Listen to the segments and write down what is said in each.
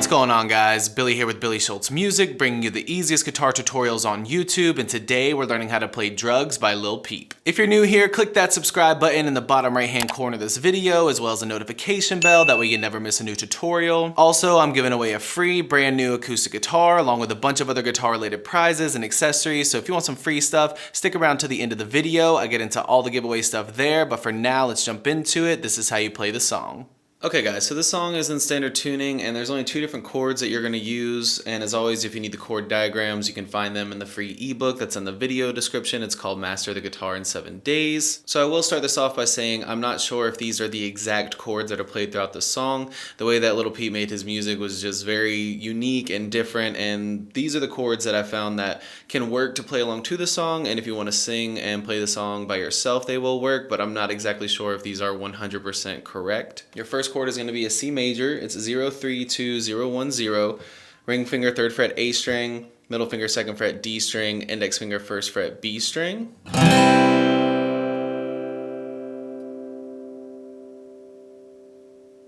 What's going on, guys? Billy here with Billy Schultz Music, bringing you the easiest guitar tutorials on YouTube, and today we're learning how to play DRUGZ by Lil Peep. If you're new here, click that subscribe button in the bottom right hand corner of this video, as well as a notification bell, that way you never miss a new tutorial. Also, I'm giving away a free brand new acoustic guitar, along with a bunch of other guitar related prizes and accessories, so if you want some free stuff, stick around to the end of the video. I get into all the giveaway stuff there, but for now, let's jump into it. This is how you play the song. Okay guys, so this song is in standard tuning and there's only 2 different chords that you're going to use, and as always, if you need the chord diagrams, you can find them in the free ebook that's in the video description. It's called Master the Guitar in 7 Days. So I will start this off by saying I'm not sure if these are the exact chords that are played throughout the song. The way that Lil Peep made his music was just very unique and different, and these are the chords that I found that can work to play along to the song, and if you want to sing and play the song by yourself, they will work, but I'm not exactly sure if these are 100% correct. Your first chord is going to be a C major. It's 0-3-2-0-1-0. Ring finger 3rd fret A string, middle finger 2nd fret D string, index finger 1st fret B string.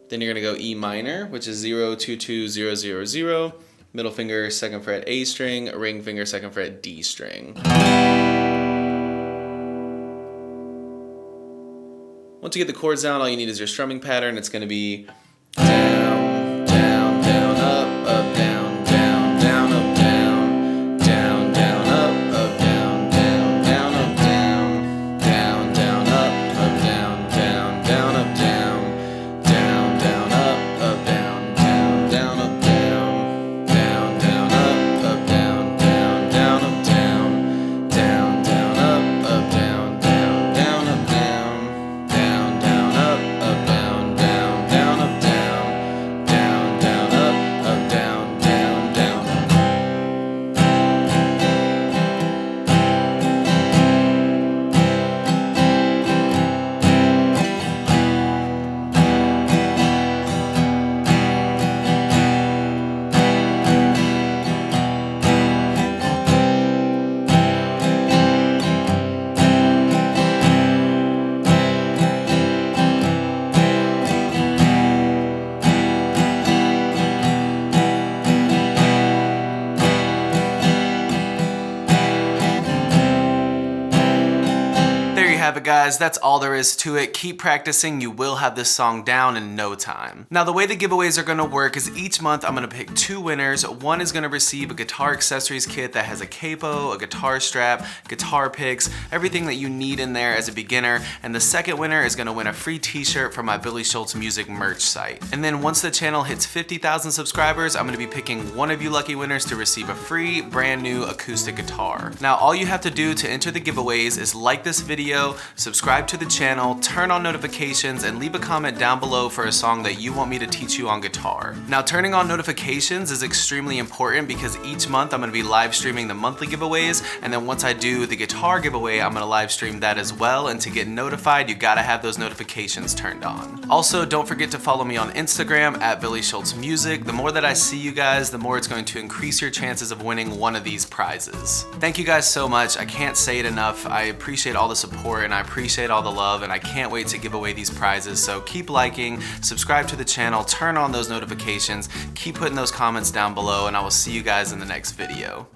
Then you're going to go E minor, which is 0-2-2-0-0-0. Middle finger 2nd fret A string, ring finger 2nd fret D string. Once you get the chords down, all you need is your strumming pattern. It's going to be down, down, down, up, down, down, down, up, down, down, down, up, down, down, down, up, down, down, down, up, down, down, down, up, down, down, down, up, down, down, down, up, down, down, down, up, down, down, down, up, down, down, down, up, down, down, down, up, down. Have it, guys. That's all there is to it. Keep practicing. You will have this song down in no time. Now, the way the giveaways are going to work is each month I'm going to pick 2 winners. One is going to receive a guitar accessories kit that has a capo, a guitar strap, guitar picks, everything that you need in there as a beginner, and the second winner is going to win a free t-shirt from my Billy Schultz Music merch site. And then once the channel hits 50,000 subscribers, I'm going to be picking one of you lucky winners to receive a free brand new acoustic guitar. Now, all you have to do to enter the giveaways is like this video, subscribe to the channel, turn on notifications, and leave a comment down below for a song that you want me to teach you on guitar. Now, turning on notifications is extremely important because each month I'm going to be live streaming the monthly giveaways, and then once I do the guitar giveaway, I'm going to live stream that as well, and to get notified, you gotta have those notifications turned on. Also, don't forget to follow me on Instagram at Billy Schultz Music. The more that I see you guys, the more it's going to increase your chances of winning one of these prizes. Thank you guys so much. I can't say it enough. I appreciate all the support and I appreciate all the love, and I can't wait to give away these prizes. So keep liking, subscribe to the channel, turn on those notifications, keep putting those comments down below, and I will see you guys in the next video.